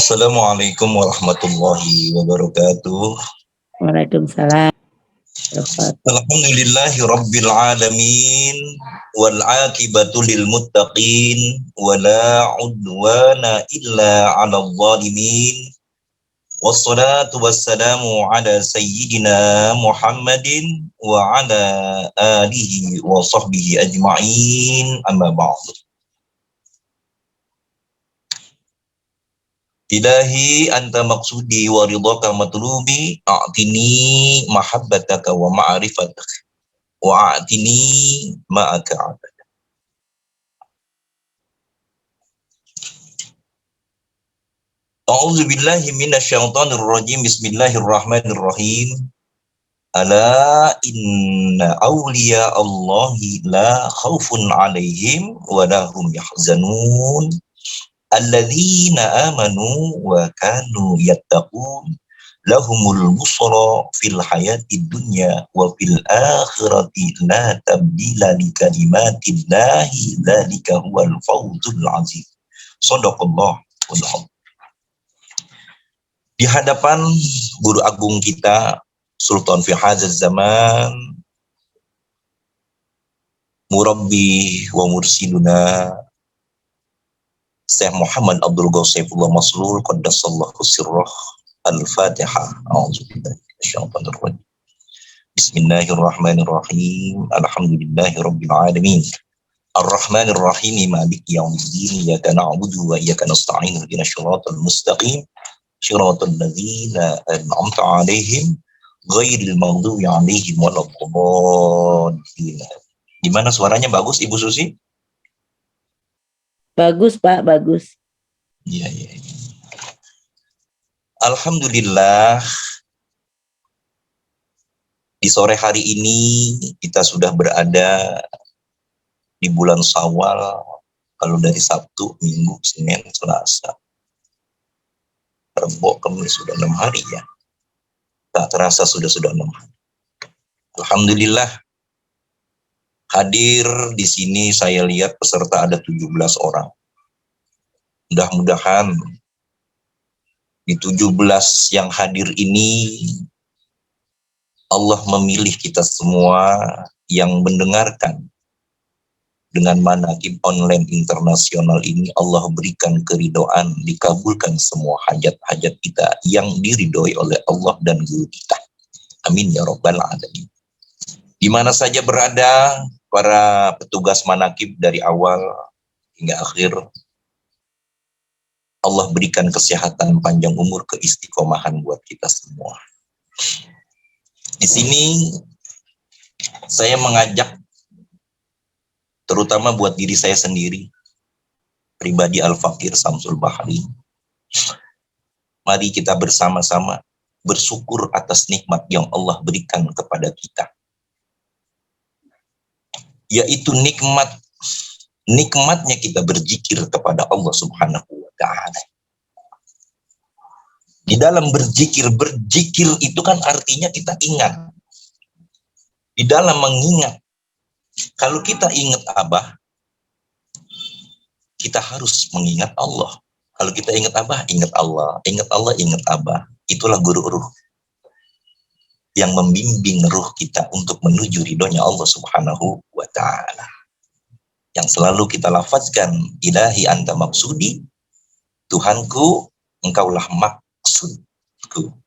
Assalamualaikum warahmatullahi wabarakatuh. Waalaikumsalam. Alhamdulillahi rabbil alamin wal aqibatu lil muttaqin wala udwana illa 'alal zalimin. Wassalatu wassalamu ala sayyidina Muhammadin wa ala alihi wa sahbihi ajma'in, amma ba'du. Ilahi anta maksudi wa ridhaka matlubi, a'tini mahabbataka wa ma'rifataka wa a'tini ma'aka abada. A'udzu billahi minasyaitonir rajim. Bismillahirrahmanirrahim. Ala inna awliya Allahi la khaufun 'alaihim wa la hum yahzanun. Alladzina amanu wa kanu yattaqun lahumul busra fil hayatid dunya wa fil akhirati la tabdila li kalimatillahi dzalika huwal fawzul azim. Shadaqallah. Di hadapan guru agung kita Sultan fi hadzal zaman, murabbi wa mursiduna Syekh Muhammad Abdul Ghaussaifullah Maslul qaddasallahu sirrah. Al-Fatihah. A'udzubillahi minasyaitonir rajim. Bismillahirrahmanirrahim. Alhamdulillahirabbil alamin. Ar-Rahmanir Rahim. Maliki yaumiddin. Iyyaka na'budu wa iyyaka nasta'in. Ihdinas shiratal mustaqim. Shiratal ladzina an'amta 'alaihim ghairil maghdubi 'alaihim waladdallin. Gimana suaranya, bagus Ibu Susi? Bagus Pak, bagus. Iya. Alhamdulillah, di sore hari ini kita sudah berada di bulan Syawal. Kalau dari Sabtu, Minggu, Senin, Selasa, Rabu, Kamis, sudah 6 hari ya. Tak terasa sudah 6 hari. Alhamdulillah, hadir di sini saya lihat peserta ada 17 orang. Mudah-mudahan di 17 yang hadir ini Allah memilih kita semua yang mendengarkan dengan manaqib online internasional ini. Allah berikan keridhaan, dikabulkan semua hajat-hajat kita yang diridhoi oleh Allah dan guru kita. Amin ya rabbal alamin. Di mana saja berada para petugas manaqib dari awal hingga akhir, Allah berikan kesehatan, panjang umur, keistiqomahan buat kita semua. Di sini saya mengajak terutama buat diri saya sendiri, pribadi Al-Fakir Samsul Bahri. Mari kita bersama-sama bersyukur atas nikmat yang Allah berikan kepada kita. Yaitu nikmatnya kita berzikir kepada Allah Subhanahu wa ta'ala. Di dalam berzikir itu kan artinya kita ingat. Di dalam mengingat, kalau kita ingat Abah, kita harus mengingat Allah. Kalau kita ingat Abah, ingat Allah. Ingat Allah, ingat Abah. Itulah guru ruh yang membimbing ruh kita untuk menuju ridhonya Allah Subhanahu wa ta'ala. Yang selalu kita lafazkan, ilahi anta maksudi, Tuhanku, engkaulah maksudku,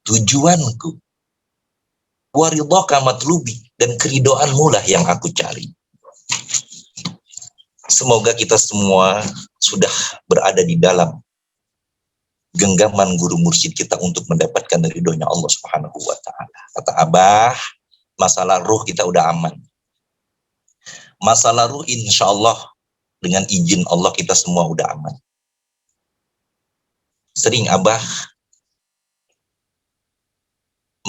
tujuanku, waridhaka matlubi, dan keridhoanmu lah yang aku cari. Semoga kita semua sudah berada di dalam genggaman guru mursyid kita untuk mendapatkan ridhonya Allah Subhanahu wa ta'ala. Kata Abah, masalah ruh kita udah aman. Masalah ruh insya Allah dengan izin Allah kita semua udah aman. Sering Abah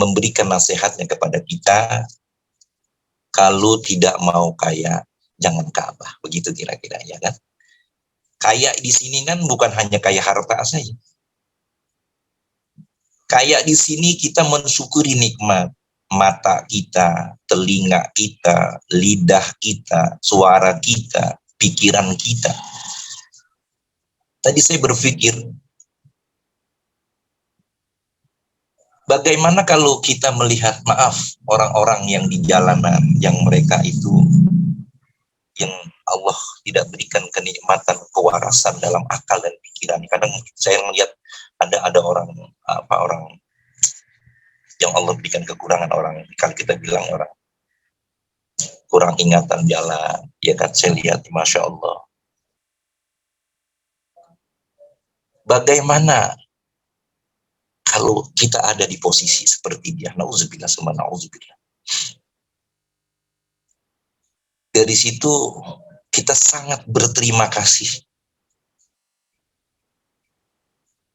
memberikan nasihatnya kepada kita, kalau tidak mau kaya, jangan ke Abah. Begitu kira-kira ya kan. Kaya di sini kan bukan hanya kaya harta saja. Kaya di sini kita mensyukuri nikmat mata kita, telinga kita, lidah kita, suara kita, pikiran kita. Tadi saya berpikir, Bagaimana kalau kita melihat, maaf, orang-orang yang di jalanan, yang mereka itu, yang Allah tidak berikan kenikmatan, kewarasan dalam akal dan pikiran. Kadang saya melihat ada orang, orang yang Allah berikan kekurangan, orang, kalau kita bilang orang kurang ingatan jalan, ya kan, saya lihat, Masya Allah. Bagaimana kalau kita ada di posisi seperti dia? Nauzubillah, summa nauzubillah. Dari situ kita sangat berterima kasih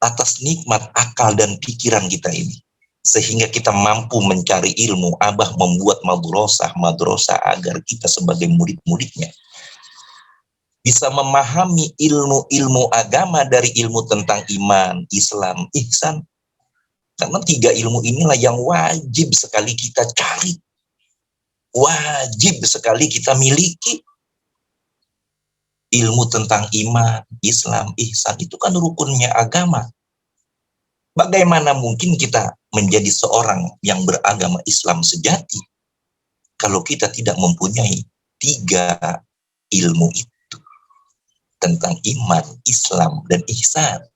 atas nikmat akal dan pikiran kita ini. Sehingga kita mampu mencari ilmu. Abah membuat madrasah agar kita sebagai murid-muridnya bisa memahami ilmu-ilmu agama dari ilmu tentang iman, Islam, ihsan. Karena 3 ilmu inilah yang wajib sekali kita cari. Wajib sekali kita miliki. Ilmu tentang iman, Islam, ihsan itu kan rukunnya agama. Bagaimana mungkin kita menjadi seorang yang beragama Islam sejati kalau kita tidak mempunyai 3 ilmu itu tentang iman, Islam, dan ihsan?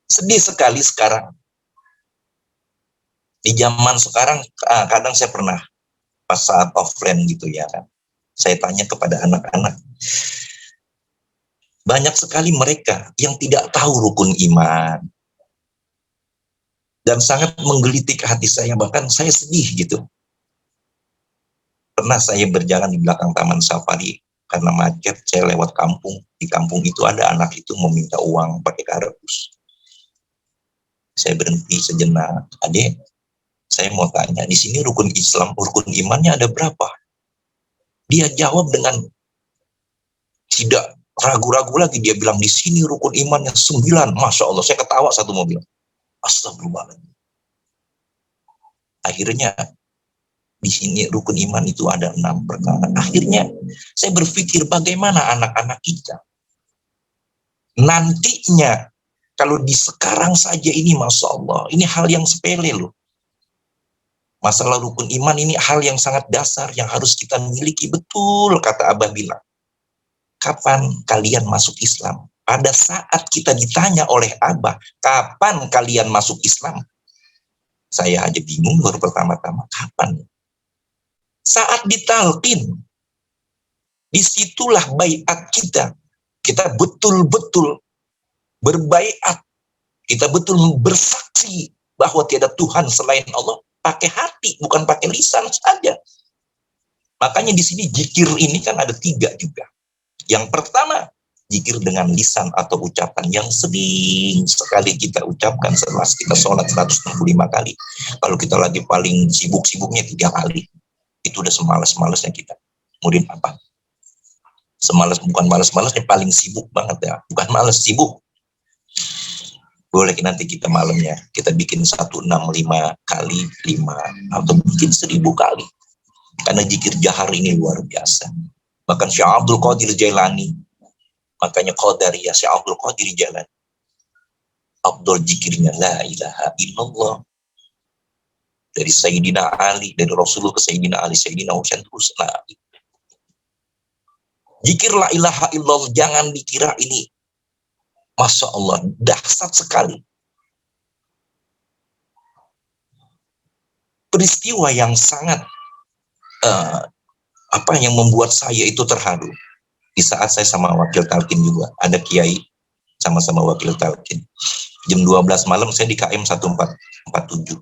Sedih sekali sekarang. Di zaman sekarang, kadang saya pernah pas saat offline gitu ya kan, saya tanya kepada anak-anak, banyak sekali mereka yang tidak tahu rukun iman. Dan sangat menggelitik hati saya, bahkan saya sedih gitu. Pernah saya berjalan di belakang Taman Safari, karena macet, saya lewat kampung. Di kampung itu ada anak itu meminta uang pakai kardus. Saya berhenti sejenak. Adek, saya mau tanya, di sini rukun Islam, rukun imannya ada berapa? Dia jawab dengan tidak ragu-ragu lagi. Dia bilang, di sini rukun imannya 9. Masya Allah, saya ketawa satu mobil. Astagfirullahaladzim. Akhirnya, di sini rukun iman itu ada 6 perkara. Akhirnya, saya berpikir bagaimana anak-anak kita nantinya, kalau di sekarang saja ini, Masya Allah, ini hal yang sepele loh. Masalah rukun iman ini hal yang sangat dasar yang harus kita miliki. Betul kata Abah bilang. Kapan kalian masuk Islam? Pada saat kita ditanya oleh Abah, kapan kalian masuk Islam? Saya aja bingung baru pertama-tama, kapan? Saat ditalqin. Disitulah baiat kita. Kita betul-betul berbaiat. Kita betul bersaksi bahwa tiada Tuhan selain Allah. Pakai hati, bukan pakai lisan saja. Makanya di sini zikir ini kan ada 3 juga. Yang pertama, zikir dengan lisan atau ucapan yang sering sekali kita ucapkan setelah kita sholat 165 kali. Kalau kita lagi paling sibuk-sibuknya 3 kali. Itu udah semalas-malasnya kita. Murid apa? Semalas, bukan malas-malasnya, paling sibuk banget ya. Bukan malas, sibuk. Boleh nanti kita malamnya, kita bikin 165 kali 5, atau bikin 1000 kali. Karena zikir jahar ini luar biasa. Bahkan Syekh Abdul Qadir Jailani, makanya Qadariyah, Syekh Abdul Qadir Jailani, Abdul zikirnya la ilaha illallah. Dari Sayyidina Ali, dari Rasulullah ke Sayyidina Ali, Sayyidina Husain, terus la. Zikir la ilaha illallah, jangan dikira ini Masya Allah, dahsyat sekali. Peristiwa yang sangat yang membuat saya itu terharu. Di saat saya sama wakil talqin juga, ada kiai sama-sama wakil talqin. Jam 12 malam saya di KM 1447.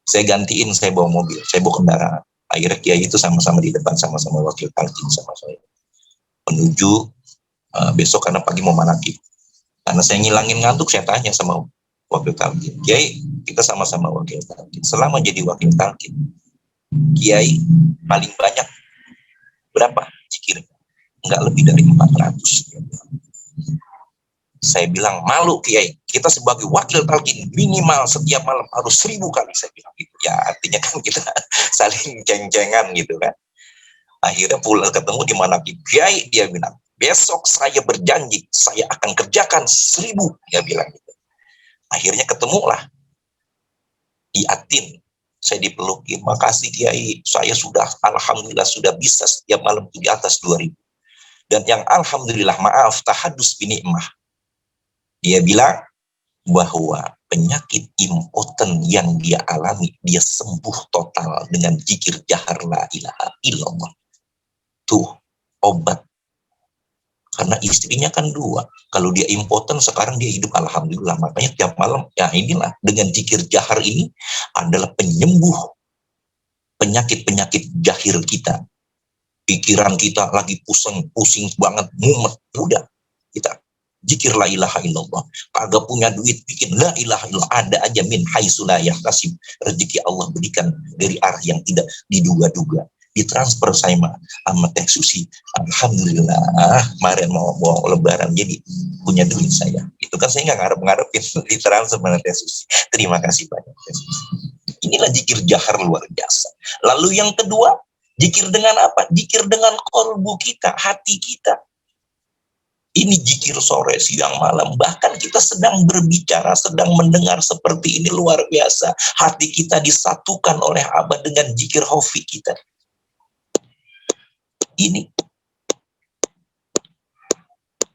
Saya gantiin, saya bawa mobil, saya bawa kendaraan. Akhirnya kiai itu sama-sama di depan, sama-sama wakil talqin sama saya. Menuju besok karena pagi mau manakib. Karena saya ngilangin ngantuk, saya tanya sama wakil talqin, Kiai, kita sama-sama wakil talqin. Selama jadi wakil talqin, Kiai paling banyak berapa zikir? Enggak lebih dari 400. Saya bilang, malu Kiai, kita sebagai wakil talqin minimal setiap malam harus 1000 kali, saya bilang gitu. Ya artinya kan kita saling ceng-cengan gitu kan. Akhirnya pulang ketemu di mana Kiai, dia bilang, besok saya berjanji, saya akan kerjakan 1000, dia bilang gitu. Akhirnya ketemulah. di Atin. Saya dipeluki, makasih Kiai, saya sudah, alhamdulillah sudah bisa setiap malam di atas 2000. Dan yang alhamdulillah, maaf, tahadus binikmah. Dia bilang bahwa penyakit impoten yang dia alami, dia sembuh total dengan zikir jahar la ilaha illallah. Tuh, obat. Karena istrinya kan 2. Kalau dia impoten, sekarang dia hidup alhamdulillah. Makanya tiap malam, ya inilah, dengan zikir jahar ini adalah penyembuh penyakit-penyakit jahir kita. Pikiran kita lagi pusing banget, mumet, udah. Kita zikir la ilaha illallah. Kagak punya duit, bikin la ilaha illallah. Ada aja min haitsu la yahtasib. Rezeki Allah berikan dari arah yang tidak diduga-duga. Ditransfer saya sama Teh Susi. Alhamdulillah, kemarin mau lebaran jadi punya duit saya. Itu kan saya nggak ngarep-ngarepin ditransfer sama Teh Susi. Terima kasih banyak Teh Susi. Inilah zikir jahar luar biasa. Lalu yang kedua, zikir dengan apa? Zikir dengan kolbu kita, hati kita. Ini zikir sore, siang, malam. Bahkan kita sedang berbicara, sedang mendengar seperti ini luar biasa. Hati kita disatukan oleh Abah dengan zikir hofi kita.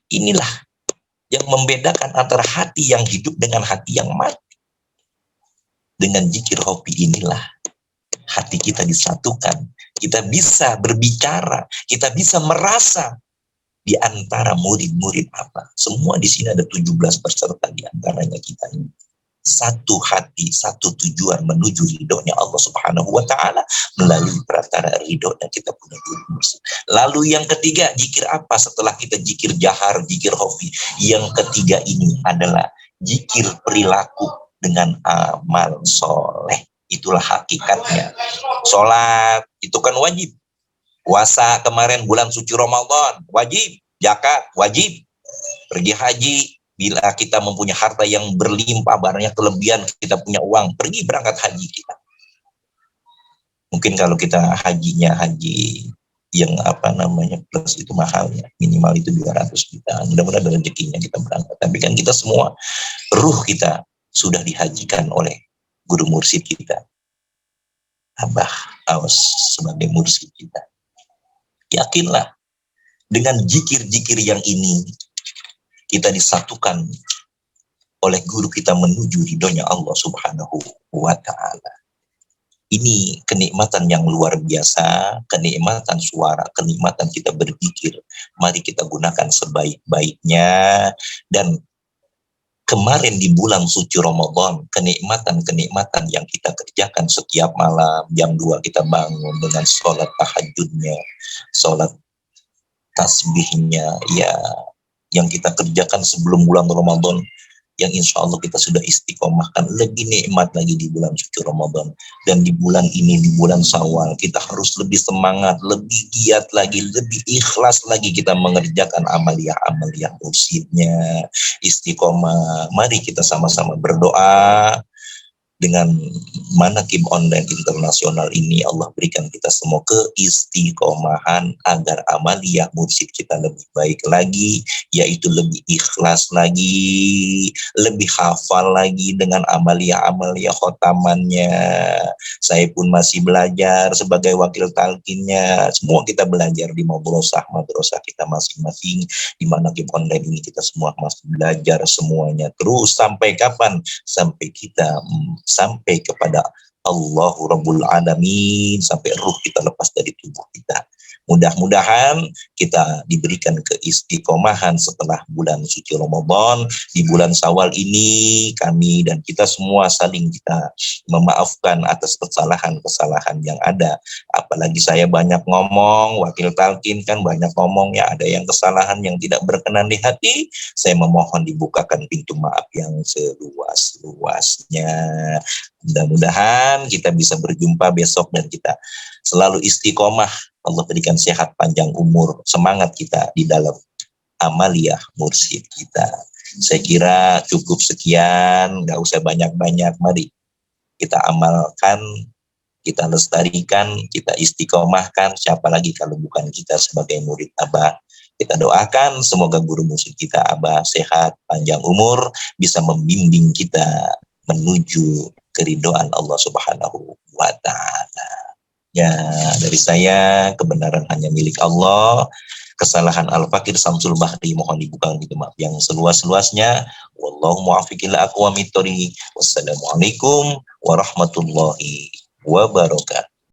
Inilah yang membedakan antara hati yang hidup dengan hati yang mati. Dengan zikir hofi inilah hati kita disatukan. Kita bisa berbicara, kita bisa merasa di antara murid-murid apa. Semua di sini ada 17 peserta di antaranya kita ini. Satu hati, satu tujuan menuju ridhonya Allah Subhanahu wa Ta'ala melalui perantara ridhonya kita punya guru mursyid. Lalu yang ketiga, zikir apa setelah kita zikir jahar, zikir hofi? Yang ketiga ini adalah zikir perilaku dengan amal soleh. Itulah hakikatnya. Sholat itu kan wajib. Puasa kemarin bulan suci Ramadan wajib. Zakat wajib. Pergi haji. Bila kita mempunyai harta yang berlimpah, barangnya kelebihan, kita punya uang, pergi berangkat haji kita. Mungkin kalau kita hajinya haji yang plus itu mahalnya, minimal itu 200 juta. Mudah-mudahan rezekinya kita berangkat. Tapi kan kita semua, ruh kita sudah dihajikan oleh guru mursyid kita. Abah Awas sebagai mursyid kita. Yakinlah, dengan zikir-zikir yang ini, kita disatukan oleh guru kita menuju ridhonya Allah Subhanahu wa Ta'ala. Ini kenikmatan yang luar biasa, kenikmatan suara, kenikmatan kita berzikir. Mari kita gunakan sebaik-baiknya. Dan kemarin di bulan suci Ramadan, kenikmatan-kenikmatan yang kita kerjakan setiap malam, jam 2 kita bangun dengan sholat tahajudnya, sholat tasbihnya, ya, yang kita kerjakan sebelum bulan Ramadan, yang insya Allah kita sudah istiqomahkan, lebih nikmat lagi di bulan suci Ramadan. Dan di bulan ini, di bulan Syawal, kita harus lebih semangat, lebih giat lagi, lebih ikhlas lagi kita mengerjakan amaliyah mursyidnya, istiqomah. Mari kita sama-sama berdoa. Dengan Manaqib Online Internasional ini, Allah berikan kita semua keistiqomahan agar amaliyah mursyid kita lebih baik lagi, yaitu lebih ikhlas lagi, lebih hafal lagi dengan amaliyah khotamannya. Saya pun masih belajar sebagai wakil talqinnya. Semua kita belajar di madrasah kita masing-masing. Di Manaqib Online ini kita semua masih belajar semuanya. Terus sampai kapan? Sampai kita sampai kepada Allahu Rabbul Alamin, sampai ruh kita lepas dari tubuh kita. Mudah-mudahan kita diberikan keistiqomahan setelah bulan suci Ramadan. Di bulan Syawal ini kami dan kita semua saling kita memaafkan atas kesalahan-kesalahan yang ada. Apalagi saya banyak ngomong, wakil talqin kan banyak ngomong, ya ada yang kesalahan yang tidak berkenan di hati. Saya memohon dibukakan pintu maaf yang seluas-luasnya. Mudah-mudahan kita bisa berjumpa besok dan kita selalu istiqomah. Allah berikan sehat panjang umur, semangat kita di dalam amaliyah mursyid kita. Saya kira cukup sekian, nggak usah banyak-banyak. Mari kita amalkan, kita lestarikan, kita istiqomahkan. Siapa lagi kalau bukan kita sebagai murid Abah. Kita doakan semoga guru mursyid kita Abah sehat, panjang umur, bisa membimbing kita menuju keridhaan Allah Subhanahu wa Ta'ala. Ya, dari saya, kebenaran hanya milik Allah. Kesalahan Al-Fakir Samsul Bahri mohon dibuka di maaf yang seluas-luasnya. Wallahu muwaffiq ila aqwamit thoriq. Wassalamualaikum warahmatullahi wabarakatuh.